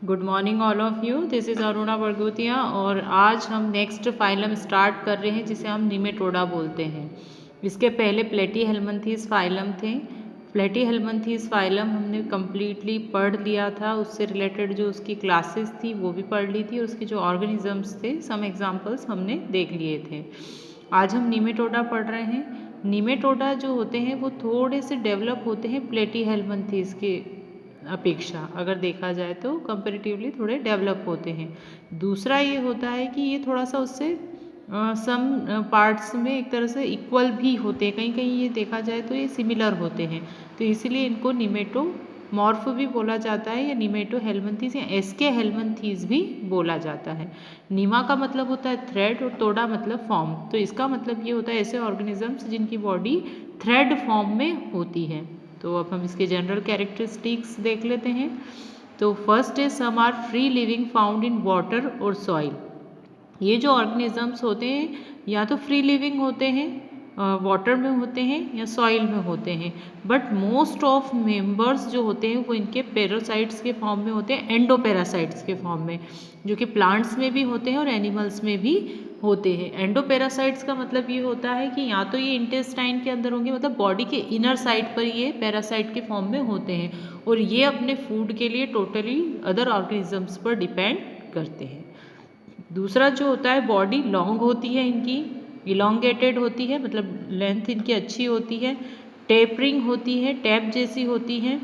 Good morning all of you, this is Aruna Bargotia और आज हम नेक्स्ट फाइलम स्टार्ट कर रहे हैं जिसे हम निमेटोडा बोलते हैं। इसके पहले प्लेटीहेल्मिन्थीज फाइलम थे। प्लेटीहेल्मिन्थीज फाइलम हमने कम्प्लीटली पढ़ लिया था, उससे रिलेटेड जो उसकी क्लासेस थी वो भी पढ़ ली थी और उसके जो ऑर्गेनिजम्स थे सम एग्जाम्पल्स हमने देख लिए थे। आज हम निमेटोडा पढ़ रहे हैं। निमेटोडा जो होते हैं वो थोड़े से डेवलप होते हैं प्लेटीहेल्मिन्थीज के अपेक्षा, अगर देखा जाए तो कंपेरेटिवली थोड़े डेवलप होते हैं। दूसरा ये होता है कि ये थोड़ा सा उससे सम पार्ट्स में एक तरह से इक्वल भी होते हैं, कहीं कहीं ये देखा जाए तो ये सिमिलर होते हैं, तो इसलिए इनको निमेटोमॉर्फ भी बोला जाता है या निमेटो हेल्मंथीज या एस्के हेल्मंथीज भी बोला जाता है। नीमा का मतलब होता है थ्रेड और तोड़ा मतलब फॉर्म, तो इसका मतलब ये होता है ऐसे ऑर्गेनिजम्स जिनकी बॉडी थ्रेड फॉर्म में होती है। तो अब हम इसके जनरल कैरेक्टरिस्टिक्स देख लेते हैं। तो फर्स्ट है some are free living found in water और सॉइल। ये जो ऑर्गेनिजम्स होते हैं या तो फ्री लिविंग होते हैं, वाटर में होते हैं या सॉइल में होते हैं, बट मोस्ट ऑफ मेंबर्स जो होते हैं वो इनके पैरासाइट्स के फॉर्म में होते हैं, एंडोपैरासाइट्स के फॉर्म में, जो कि प्लांट्स में भी होते हैं और एनिमल्स में भी होते हैं। एंडोपैरासाइट्स का मतलब ये होता है कि या तो ये इंटेस्टाइन के अंदर होंगे, मतलब बॉडी के इनर साइड पर ये पैरासाइट के फॉर्म में होते हैं और ये अपने फूड के लिए टोटली अदर ऑर्गेनिजम्स पर डिपेंड करते हैं। दूसरा जो होता है बॉडी लॉन्ग होती है इनकी, इलोंगेटेड होती है, मतलब लेंथ इनकी अच्छी होती है, टेपरिंग होती है, टैप जैसी होती है,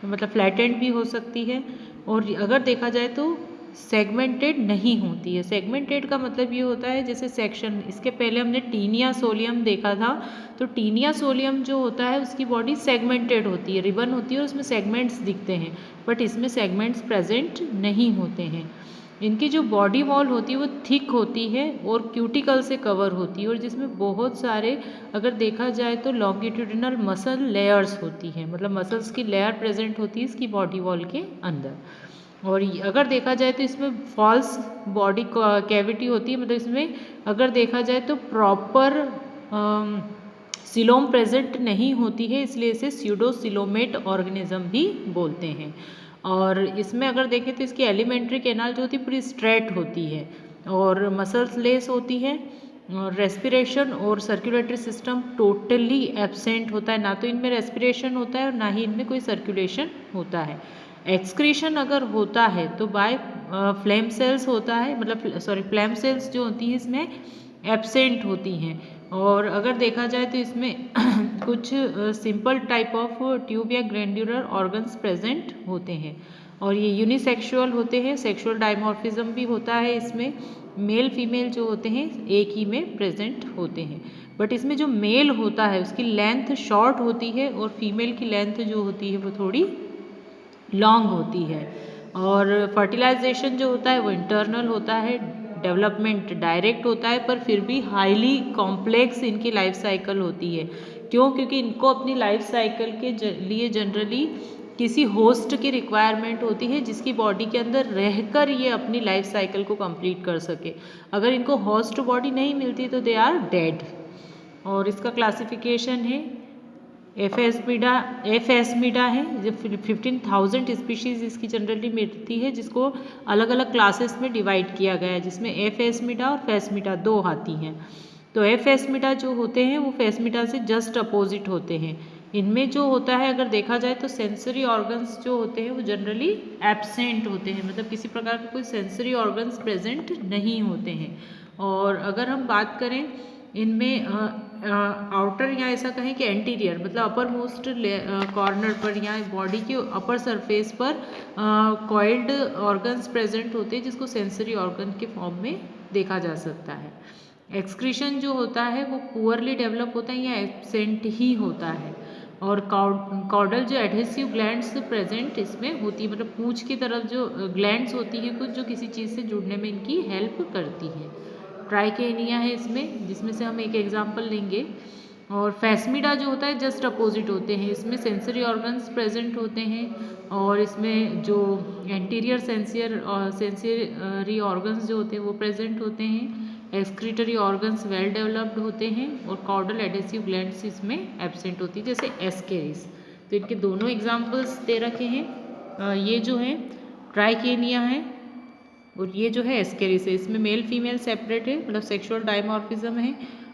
मतलब फ्लैटेंड भी हो सकती है, और अगर देखा जाए तो सेगमेंटेड नहीं होती है। सेगमेंटेड का मतलब ये होता है जैसे सेक्शन, इसके पहले हमने टीनिया सोलियम देखा था, तो टीनिया सोलियम जो होता है उसकी बॉडी सेगमेंटेड होती है, रिबन होती है और उसमें सेगमेंट्स दिखते हैं, बट इसमें सेगमेंट्स प्रेजेंट नहीं होते हैं। इनकी जो बॉडी वॉल होती है वो थिक होती है और क्यूटिकल से कवर होती है और जिसमें बहुत सारे, अगर देखा जाए तो लॉन्गिट्यूडिनल मसल लेयर्स होती हैं, मतलब मसल्स की लेयर प्रेजेंट होती है इसकी बॉडी वॉल के अंदर। और अगर देखा जाए तो इसमें फॉल्स बॉडी कैविटी होती है, मतलब इसमें अगर देखा जाए तो प्रॉपर सिलोम प्रेजेंट नहीं होती है, इसलिए इसे स्यूडोसिलोमेट ऑर्गेनिज्म भी बोलते हैं। और इसमें अगर देखें तो इसकी एलिमेंट्री कैनाल जो होती है पूरी स्ट्रेट होती है और मसल्स लेस होती है, और रेस्पिरेशन और सर्कुलेटरी सिस्टम टोटली एब्सेंट होता है, ना तो इनमें रेस्पिरेशन होता है और ना ही इनमें कोई सर्कुलेशन होता है। एक्सक्रीशन अगर होता है तो बाय फ्लेम सेल्स होता है, मतलब सॉरी फ्लेम सेल्स जो होती हैं इसमें एब्सेंट होती हैं। और अगर देखा जाए तो इसमें कुछ सिंपल टाइप ऑफ ट्यूब या ग्रैंड्यूलर ऑर्गन्स प्रेजेंट होते हैं और ये यूनिसेक्सुअल होते हैं, सेक्सुअल डायमॉर्फिज्म भी होता है इसमें, मेल फीमेल जो होते हैं एक ही में प्रेजेंट होते हैं। बट इसमें जो मेल होता है उसकी लेंथ शॉर्ट होती है और फीमेल की लेंथ जो होती है वो थोड़ी लॉन्ग होती है। और फर्टिलाइजेशन जो होता है वो इंटरनल होता है, डेवलपमेंट डायरेक्ट होता है, पर फिर भी हाईली कॉम्प्लेक्स इनकी लाइफ साइकिल होती है। क्यों? क्योंकि इनको अपनी लाइफ साइकिल के लिए जनरली किसी होस्ट की रिक्वायरमेंट होती है जिसकी बॉडी के अंदर रहकर ये अपनी लाइफ साइकिल को कंप्लीट कर सके। अगर इनको होस्ट बॉडी नहीं मिलती तो दे आर डेड। और इसका क्लासिफिकेशन है एफेस्मिडा है, जो 15,000 स्पीशीज़ इसकी जनरली मिलती है, जिसको अलग अलग क्लासेस में डिवाइड किया गया है, जिसमें एफेस्मिडा और फेस्मिडा दो आती हैं। तो एफेस्मिडा जो होते हैं वो फेस्मिडा से जस्ट अपोजिट होते हैं। इनमें जो होता है अगर देखा जाए तो सेंसरी ऑर्गन्स जो होते हैं वो जनरली एब्सेंट होते हैं, मतलब किसी प्रकार के कोई सेंसरी ऑर्गन्स प्रेजेंट नहीं होते हैं। और अगर हम बात करें इनमें आउटर या ऐसा कहें कि एंटीरियर, मतलब अपर मोस्ट कॉर्नर पर या बॉडी के अपर सरफेस पर कॉइल्ड ऑर्गन्स प्रेजेंट होते हैं जिसको सेंसरी ऑर्गन के फॉर्म में देखा जा सकता है। एक्सक्रीशन जो होता है वो पुअरली डेवलप होता है या एब्सेंट ही होता है। और कॉडल जो एडहेसिव ग्लैंड्स प्रेजेंट इसमें होती है, मतलब पूंछ की तरफ जो ग्लैंड्स होती हैं कुछ, जो किसी चीज़ से जुड़ने में इनकी हेल्प करती है। ट्राइकेनिया है इसमें, जिसमें से हम एक एग्जांपल लेंगे। और फेस्मिडा जो होता है जस्ट अपोजिट होते हैं, इसमें सेंसरी ऑर्गन्स प्रेजेंट होते हैं और इसमें जो एंटीरियर सेंसरी ऑर्गन्स जो होते हैं वो प्रेजेंट होते हैं। एक्सक्रीटरी ऑर्गन्स वेल डेवलप्ड होते हैं और कॉर्डल एडेसिव ग्लैंड्स इसमें एब्सेंट होती है, जैसे एस्केरिस। तो इनके दोनों एग्जाम्पल्स दे रखे हैं। ये जो है ट्राइकेनिया है, और ये जो है एस्केरिस है। इसमें मेल फीमेल सेपरेट है, मतलब सेक्सुअल डायमॉर्फिज्म है।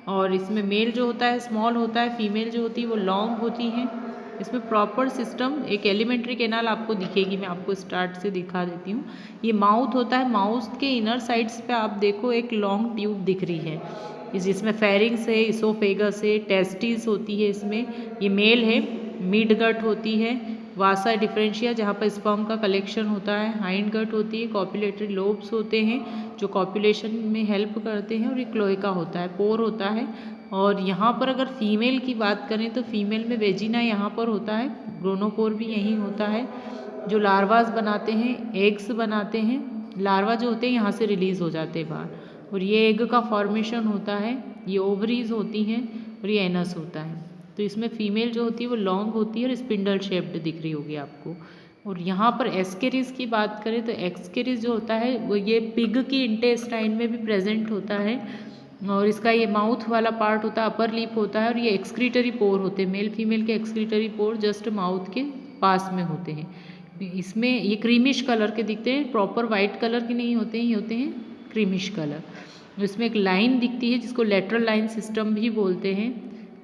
और इसमें मेल जो होता है स्मॉल होता है, फीमेल जो होती है वो लॉन्ग होती है। इसमें प्रॉपर सिस्टम एक एलिमेंट्री कैनाल आपको दिखेगी, मैं आपको स्टार्ट से दिखा देती हूँ। ये माउथ होता है, माउथ के इनर साइड्स पे आप देखो एक लॉन्ग ट्यूब दिख रही है, जिसमें फेरिंग्स है, इसोफेगस है, टेस्टिस होती है इसमें, ये मेल है। मिड गट होती है, वासा डिफरेंशिया जहाँ पर स्पर्म का कलेक्शन होता है, हाइंड गट होती है, कॉपुलेटरी लोब्स होते हैं जो कॉपुलेशन में हेल्प करते हैं, और ये क्लोएका होता है, पोर होता है। और यहाँ पर अगर फीमेल की बात करें तो फीमेल में वेजिना यहाँ पर होता है, ग्रोनोपोर भी यहीं होता है, जो लार्वास बनाते हैं, एग्स बनाते हैं। लार्वा जो होते हैं यहाँ से रिलीज हो जाते हैं बाहर, और ये एग का फॉर्मेशन होता है, ये ओवरीज होती हैं, और ये एनस होता है। तो इसमें फीमेल जो होती है वो लॉन्ग होती है और स्पिंडल शेप्ड दिख रही होगी आपको। और यहाँ पर एस्केरिस की बात करें तो एक्सकेरिस जो होता है वो ये पिग की इंटेस्टाइन में भी प्रेजेंट होता है, और इसका ये माउथ वाला पार्ट होता है, अपर लिप होता है, और ये एक्सक्रीटरी पोर होते हैं। मेल फीमेल के एक्सक्रीटरी पोर जस्ट माउथ के पास में होते हैं। इसमें ये क्रीमिश कलर के दिखते हैं, प्रॉपर वाइट कलर के नहीं होते हैं, ये होते हैं क्रीमिश कलर। इसमें एक लाइन दिखती है जिसको लेटरल लाइन सिस्टम भी बोलते हैं।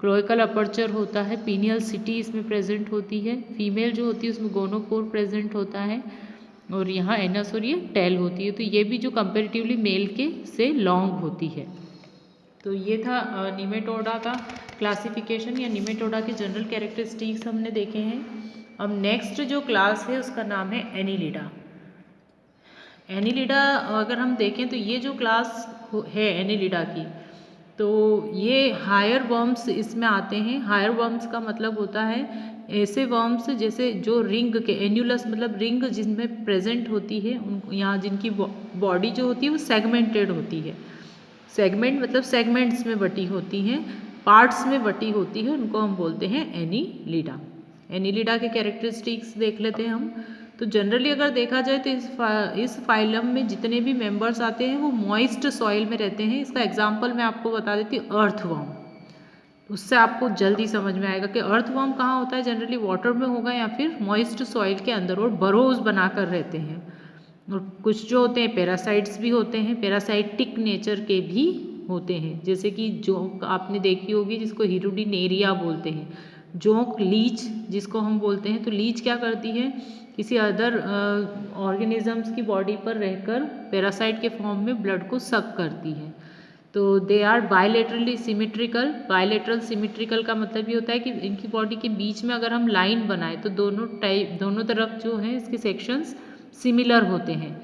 क्लोइकल अपर्चर होता है, पीनियल सिटी इसमें प्रेजेंट होती है। फीमेल जो होती है उसमें गोनोपोर प्रेजेंट होता है, और यहाँ एनस और ये टेल होती है। तो ये भी जो कंपेरेटिवली मेल के से लॉन्ग होती है। तो ये था निमेटोडा का क्लासिफिकेशन या निमेटोडा के जनरल कैरेक्टरिस्टिक्स हमने देखे हैं। अब नेक्स्ट जो क्लास है उसका नाम है एनिलिडा। एनिलिडा अगर हम देखें तो ये जो क्लास है एनिलिडा की, तो ये हायर वर्म्स इसमें आते हैं। हायर वर्म्स का मतलब होता है ऐसे वर्म्स जैसे जो रिंग के एन्यूलस मतलब रिंग जिनमें प्रेजेंट होती है, उन यहाँ जिनकी बॉडी जो होती है वो सेगमेंटेड होती है। सेगमेंट मतलब सेगमेंट्स में बटी होती हैं, पार्ट्स में बटी होती है, उनको हम बोलते हैं एनिलिडा। एनिलिडा के कैरेक्टरिस्टिक्स देख लेते हैं हम। तो जनरली अगर देखा जाए तो इस फाइलम में जितने भी मेंबर्स आते हैं वो मॉइस्ट सॉइल में रहते हैं। इसका एग्जांपल मैं आपको बता देती हूँ, अर्थवर्म। उससे आपको जल्दी समझ में आएगा कि अर्थवर्म कहाँ होता है, जनरली वाटर में होगा या फिर मॉइस्ट सॉइल के अंदर, और बरोज बनाकर रहते हैं। और कुछ जो होते हैं पैरासाइट्स भी होते हैं, पैरासाइटिक नेचर के भी होते हैं, जैसे कि जोंक आपने देखी होगी जिसको हिरुडिनेरिया बोलते हैं। जोंक लीच जिसको हम बोलते हैं, तो लीच क्या करती है, किसी अदर ऑर्गेनिजम्स की बॉडी पर रहकर पैरासाइट के फॉर्म में ब्लड को सक करती है। तो they are bilaterally symmetrical. Bilateral symmetrical का मतलब ये होता है कि इनकी बॉडी के बीच में अगर हम लाइन बनाए तो दोनों तरफ जो है इसके सेक्शंस सिमिलर होते हैं।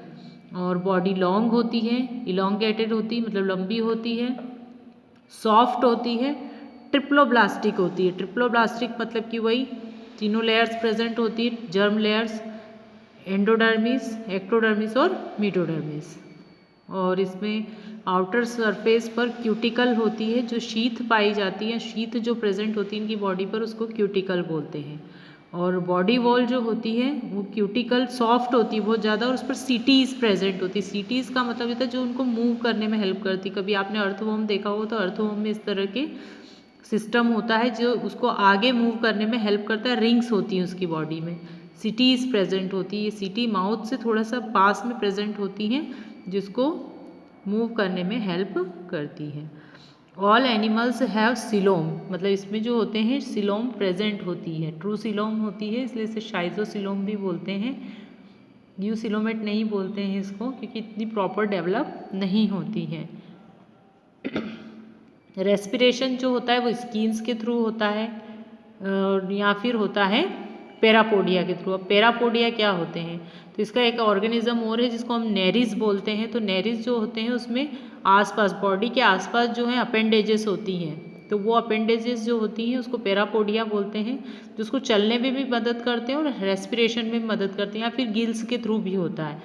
और बॉडी लॉन्ग होती है, इलोंगेटेड होती है मतलब लंबी होती है, सॉफ्ट होती है, ट्रिप्लोब्लास्टिक होती है। ट्रिप्लोब्लास्टिक मतलब कि वही तीनों लेयर्स प्रेजेंट होती है, जर्म लेयर्स, एंडोडर्मिस, एक्टोडर्मिस और मीटोडर्मिस। और इसमें आउटर सरफेस पर क्यूटिकल होती है, जो शीथ पाई जाती है, शीथ जो प्रेजेंट होती है इनकी बॉडी पर उसको क्यूटिकल बोलते हैं। और बॉडी वॉल जो होती है वो क्यूटिकल सॉफ्ट होती है बहुत ज़्यादा, और उस पर सीटीज़ प्रेजेंट होती है। सीटीज़ का मतलब होता है जो उनको मूव करने में हेल्प करती है। कभी आपने अर्थवर्म देखा हो तो अर्थवर्म में इस तरह के सिस्टम होता है जो उसको आगे मूव करने में हेल्प करता है। रिंग्स होती हैं उसकी बॉडी में, सिटीज़ प्रेजेंट होती है। ये सिटी माउथ से थोड़ा सा पास में प्रेजेंट होती हैं, जिसको मूव करने में हेल्प करती है। ऑल एनिमल्स हैव सिलोम, मतलब इसमें जो होते हैं सिलोम प्रेजेंट होती है, ट्रू सिलोम होती है, इसलिए इसे शाइजोसिलोम भी बोलते हैं। यूसिलोमेट नहीं बोलते हैं इसको, क्योंकि इतनी प्रॉपर डेवलप नहीं होती है। रेस्पिरेशन जो होता है वो स्किन्स के थ्रू होता है, या फिर होता है पैरापोडिया के थ्रू। अब पैरापोडिया क्या होते हैं, तो इसका एक ऑर्गेनिज्म और है जिसको हम नेरिस बोलते हैं। तो नेरिस जो होते हैं उसमें आसपास बॉडी के आसपास जो है अपेंडेजेस होती हैं, तो वो अपेंडेजेस जो होती हैं उसको पैरापोडिया बोलते हैं, जिसको चलने में भी मदद करते हैं और रेस्पिरेशन में भी मदद करते हैं, या फिर गिल्स के थ्रू भी होता है।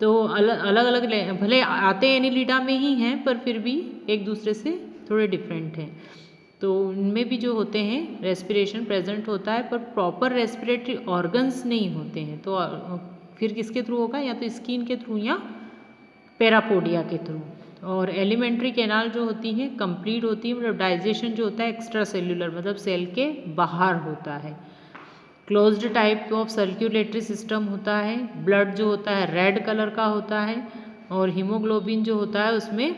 तो अलग अलग भले आते एनिलिडा में ही हैं पर फिर भी एक दूसरे से थोड़े डिफरेंट हैं। तो उनमें भी जो होते हैं रेस्पिरेशन प्रेजेंट होता है, पर प्रॉपर रेस्पिरेटरी ऑर्गन्स नहीं होते हैं। तो फिर किसके थ्रू होगा, या तो स्किन के थ्रू या पैरापोडिया के थ्रू। और एलिमेंट्री कैनाल जो होती हैं कंप्लीट होती है, मतलब डाइजेशन जो होता है एक्स्ट्रा सेल्यूलर मतलब सेल के बाहर होता है। Closed type of circulatory system होता है। ब्लड जो होता है रेड कलर का होता है और हीमोग्लोबिन जो होता है उसमें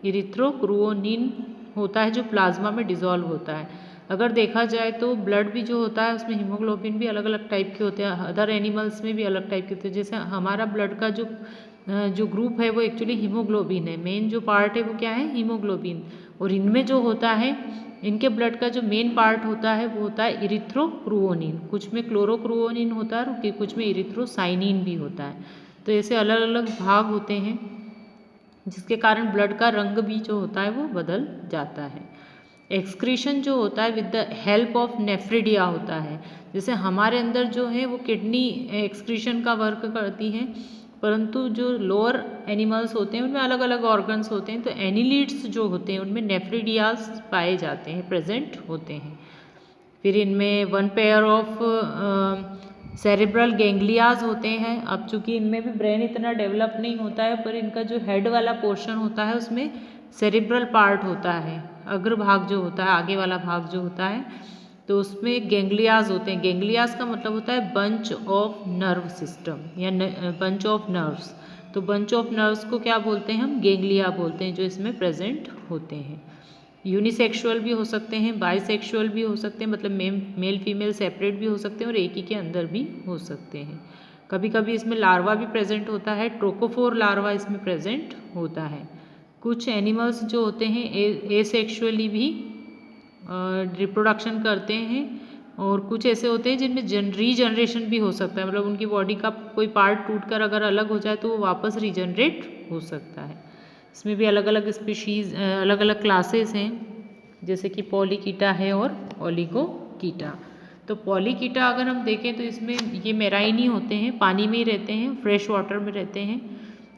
इरिथ्रोक्रुओनिन होता है जो प्लाज्मा में डिसॉल्व होता है। अगर देखा जाए तो ब्लड भी जो होता है उसमें हीमोग्लोबिन भी अलग अलग टाइप के होते हैं, अदर एनिमल्स में भी अलग टाइप के होते हैं। जैसे हमारा ब्लड का जो ग्रुप है वो एक्चुअली हीमोग्लोबिन है, मेन जो पार्ट है वो क्या है हीमोग्लोबिन। और इनमें जो होता है इनके ब्लड का जो मेन पार्ट होता है वो होता है इरिथ्रोक्रुओनिन, कुछ में क्लोरोक्रुओनिन होता है और कुछ में इरिथ्रोसाइनिन भी होता है। तो ऐसे अलग अलग भाग होते हैं जिसके कारण ब्लड का रंग भी जो होता है वो बदल जाता है। एक्सक्रीशन जो होता है with the help of nephridia होता है। जैसे हमारे अंदर जो है वो किडनी एक्सक्रीशन का वर्क करती है, परंतु जो लोअर एनिमल्स होते हैं उनमें अलग अलग ऑर्गन्स होते हैं। तो एनिलीड्स जो होते हैं उनमें नेफ्रिडियाज पाए जाते हैं, प्रेजेंट होते हैं। फिर इनमें one pair of cerebral ganglia होते हैं। अब चूंकि इनमें भी ब्रेन इतना डेवलप नहीं होता है, पर इनका जो हेड वाला पोर्शन होता है उसमें सेरेब्रल पार्ट होता है, अग्र भाग जो होता है, आगे वाला भाग जो होता है, तो उसमें गैंग्लियाज होते हैं। गैंग्लियाज का मतलब होता है बंच ऑफ नर्व सिस्टम या बंच ऑफ नर्व्स। तो बंच ऑफ नर्व्स को क्या बोलते हैं हम, गैंग्लिया बोलते हैं, जो इसमें प्रेजेंट होते हैं। यूनिसेक्सुअल भी हो सकते हैं, बाइसेक्सुअल भी हो सकते हैं, मतलब मेल फीमेल सेपरेट भी हो सकते हैं और एक ही के अंदर भी हो सकते हैं। कभी कभी इसमें लार्वा भी प्रेजेंट होता है, ट्रोकोफोर लार्वा इसमें प्रेजेंट होता है। कुछ एनिमल्स जो होते हैं एसेक्सुअली भी रिप्रोडक्शन करते हैं और कुछ ऐसे होते हैं जिनमें रीजनरेशन भी हो सकता है, मतलब उनकी बॉडी का कोई पार्ट टूटकर अगर अलग हो जाए तो वो वापस रीजनरेट हो सकता है। इसमें भी अलग अलग स्पीशीज़, अलग अलग क्लासेस हैं, जैसे कि पॉलीकीटा है और ओलिगोकीटा। तो पॉलीकीटा अगर हम देखें तो इसमें ये मेराइनी होते हैं, पानी में ही रहते हैं, फ्रेश वाटर में रहते हैं।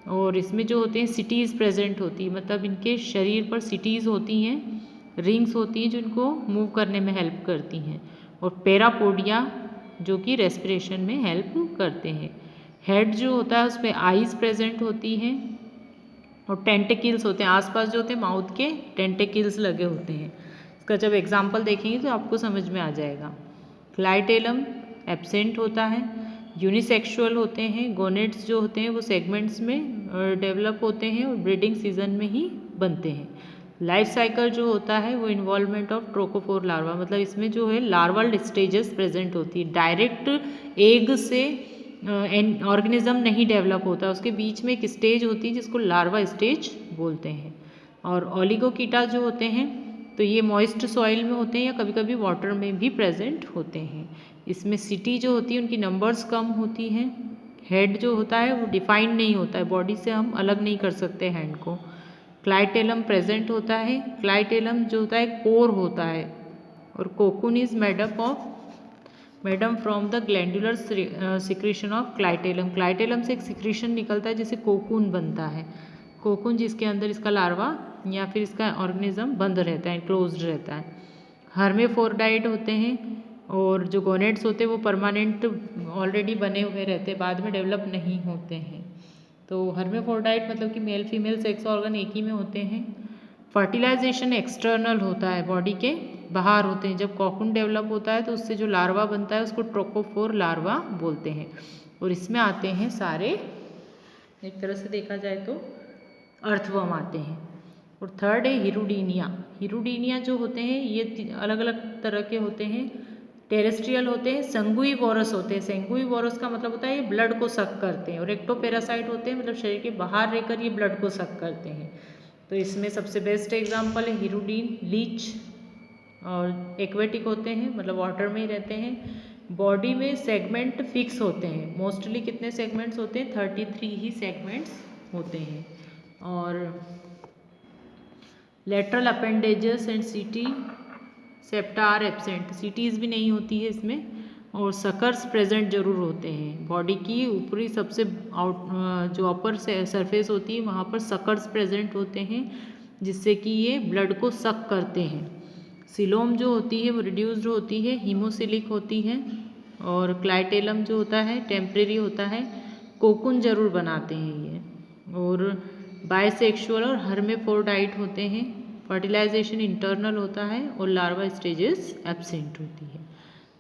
और इसमें जो होते हैं सिटीज़ प्रेजेंट होती है, मतलब इनके शरीर पर सिटीज़ होती हैं, रिंग्स होती हैं जो इनको मूव करने में हेल्प करती हैं। और पैरापोडिया जो कि रेस्पिरेशन में हेल्प करते हैं। हेड जो होता है उसमें आईज प्रेजेंट होती हैं और टेंटिकल्स होते हैं, आसपास जो होते हैं माउथ के टेंटिकल्स लगे होते हैं। इसका जब एग्जाम्पल देखेंगे तो आपको समझ में आ जाएगा। क्लाइटेलम एब्सेंट होता है। यूनिसेक्सुअल होते हैं, गोनेट्स जो होते हैं वो सेगमेंट्स में डेवलप होते हैं और ब्रीडिंग सीजन में ही बनते हैं। लाइफ साइकिल जो होता है वो इन्वॉल्वमेंट ऑफ ट्रोकोफोर लार्वा, मतलब इसमें जो है लार्वल स्टेजेस प्रेजेंट होती है। डायरेक्ट एग से ऑर्गेनिज्म नहीं डेवलप होता, उसके बीच में एक स्टेज होती है जिसको लार्वा स्टेज बोलते हैं। और ओलिगोकीटा जो होते हैं तो ये मॉइस्ट सॉइल में होते हैं या कभी कभी वाटर में भी प्रेजेंट होते हैं। इसमें सिटी जो होती है उनकी नंबर्स कम होती हैं। हेड जो होता है वो डिफाइंड नहीं होता है, बॉडी से हम अलग नहीं कर सकते हैंड को। क्लाइटेलम प्रेजेंट होता है। क्लाइटेलम जो होता है कोर होता है और cocoon is madam from the glandular secretion of clitellum. Clitellum से एक सिक्रीशन निकलता है जिससे कोकून बनता है, कोकून जिसके अंदर इसका लार्वा या फिर इसका ऑर्गेनिज्म बंद रहता है, क्लोज्ड रहता है। हर्मेफोर्डाइट होते हैं और जो गोनेट्स होते हैं वो परमानेंट ऑलरेडी बने हुए रहते हैं, बाद में डेवलप नहीं होते हैं। तो हर्मेफोर्डाइट मतलब कि मेल फीमेल सेक्स ऑर्गन एक ही में होते हैं। फर्टिलाइजेशन एक्सटर्नल होता है, बॉडी के बाहर होते हैं। जब कॉकून डेवलप होता है तो उससे जो लार्वा बनता है उसको ट्रोकोफोर लार्वा बोलते हैं। और इसमें आते हैं सारे, एक तरह से देखा जाए तो अर्थवर्म आते हैं। और थर्ड है हिरुडीनिया। हिरुडीनिया जो होते हैं ये अलग अलग तरह के होते हैं। टेरेस्ट्रियल होते हैं, संगुइवोरस होते हैं। संगुइवोरस का मतलब होता है ये ब्लड को सक करते हैं। और एक्टोपैरासाइट होते हैं, मतलब शरीर के बाहर रहकर ये ब्लड को सक करते हैं। तो इसमें सबसे बेस्ट एग्जाम्पल है हिरुडीन, लीच। और एक्वेटिक होते हैं, मतलब वाटर में ही रहते हैं। बॉडी में सेगमेंट फिक्स होते हैं, मोस्टली कितने सेगमेंट्स होते हैं, 33 ही सेगमेंट्स होते हैं। और lateral appendages and setae septa are absent, setae भी नहीं होती है इसमें। और सकर्स प्रेजेंट जरूर होते हैं। बॉडी की ऊपरी सबसे जो अपर सरफेस होती है वहाँ पर सकर्स प्रेजेंट होते हैं जिससे कि ये ब्लड को सक करते हैं। सिलोम जो होती है वो रिड्यूस्ड होती है, हीमोसिलिक होती है। और क्लाइटेलम जो होता है टेम्परेरी होता है, कोकून जरूर बनाते हैं ये। और बाइसेक्सुअल और हर्मेफोर्डाइट होते हैं। फर्टिलाइजेशन इंटरनल होता है और लार्वा स्टेजेस एब्सेंट होती है।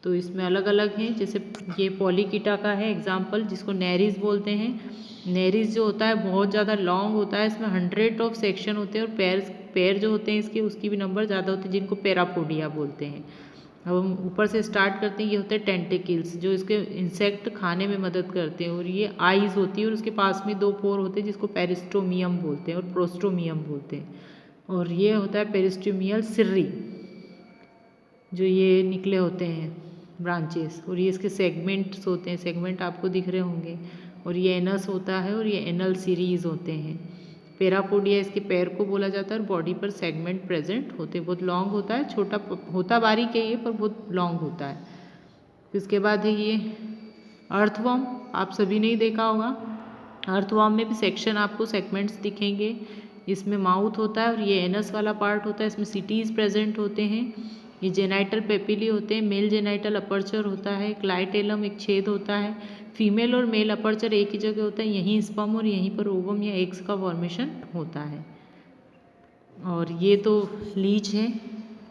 तो इसमें अलग अलग हैं, जैसे ये पॉलीकीटा का है एग्जाम्पल, जिसको नेरिस बोलते हैं। नेरिस जो होता है बहुत ज़्यादा लॉन्ग होता है, इसमें 100 ऑफ सेक्शन होते हैं और पैर जो होते हैं इसके उसकी भी नंबर ज़्यादा होते हैं, जिनको पैरापोडिया बोलते हैं। अब हम ऊपर से स्टार्ट करते हैं, ये होते हैं टेंटिकल्स जो इसके इंसेक्ट खाने में मदद करते हैं, और ये आइज़ होती है और उसके पास में 2 पोर होते हैं जिसको पेरिस्टोमियम बोलते हैं और प्रोस्टोमियम बोलते हैं। और ये होता है पेरिस्टोमियल सिर्री, जो ये निकले होते हैं ब्रांचेस, और ये इसके सेगमेंट्स होते हैं, सेगमेंट आपको दिख रहे होंगे। और ये एनस होता है और ये एनल सीरीज होते हैं। पैरापोडिया इसके पैर को बोला जाता है और बॉडी पर सेगमेंट प्रेजेंट होते हैं। बहुत लॉन्ग होता है, छोटा होता बारीक है ये, पर बहुत लॉन्ग होता है। इसके बाद है ये अर्थवर्म, आप सभी ने ही देखा होगा। अर्थवर्म में भी सेक्शन आपको सेगमेंट्स दिखेंगे। इसमें माउथ होता है और ये एनस वाला पार्ट होता है, इसमें सिटीज़ प्रेजेंट होते हैं। ये जेनाइटल पेपिली होते हैं, मेल जेनाइटल अपर्चर होता है, क्लाइटेलम एक छेद होता है। फीमेल और मेल अपर्चर एक ही जगह होता है, यहीं स्पर्म और यहीं पर ओवम या एग्स का फॉर्मेशन होता है। और ये तो लीच है।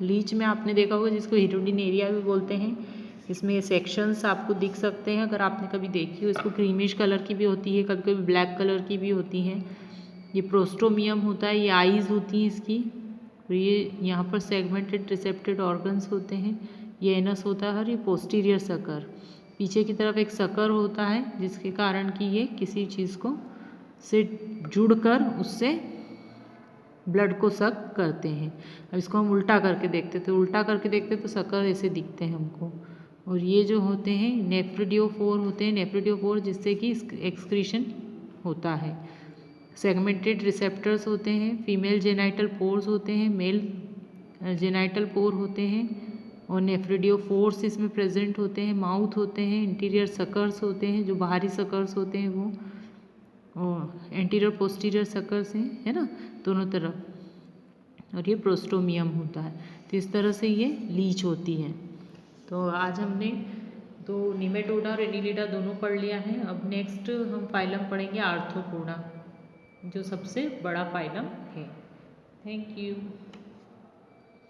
लीच में आपने देखा होगा जिसको हिरोडिनेरिया भी बोलते हैं। इसमें सेक्शंस आपको दिख सकते हैं अगर आपने कभी देखी हो। इसको क्रीमिश कलर की भी होती है, कभी कभी ब्लैक कलर की भी होती हैं। ये प्रोस्टोमियम होता है, ये आईज होती हैं इसकी, और ये यहाँ पर सेगमेंटेड रिसेप्टेड ऑर्गन्स होते हैं। ये एनस होता है और ये पोस्टीरियर सकर, पीछे की तरफ एक सकर होता है जिसके कारण कि ये किसी चीज़ को से जुड़कर उससे ब्लड को सक करते हैं। अब इसको हम उल्टा करके देखते थे, उल्टा करके देखते तो सकर ऐसे दिखते हैं हमको। और ये जो होते हैं नेफ्रिडियोफोर होते हैं, नेफ्रिडियोफोर जिससे कि एक्सक्रीशन होता है। सेगमेंटेड रिसेप्टर्स होते हैं, फीमेल जेनाइटल पोर्स होते हैं, मेल जेनाइटल पोर होते हैं, और नेफ्रिडियोफोर्स इसमें प्रेजेंट होते हैं। माउथ होते हैं, इंटीरियर सकर्स होते हैं, जो बाहरी सकर्स होते हैं वो, और एंटीरियर पोस्टीरियर सकर्स हैं, है ना, दोनों तरफ। और ये प्रोस्टोमियम होता है। तो इस तरह से ये लीच होती है। तो आज हमने तो निमेटोडा और एनिलिडा दोनों पढ़ लिया है। अब नेक्स्ट हम फाइलम पढ़ेंगे आर्थ्रोपोडा, जो सबसे बड़ा फाइलम है। Thank you.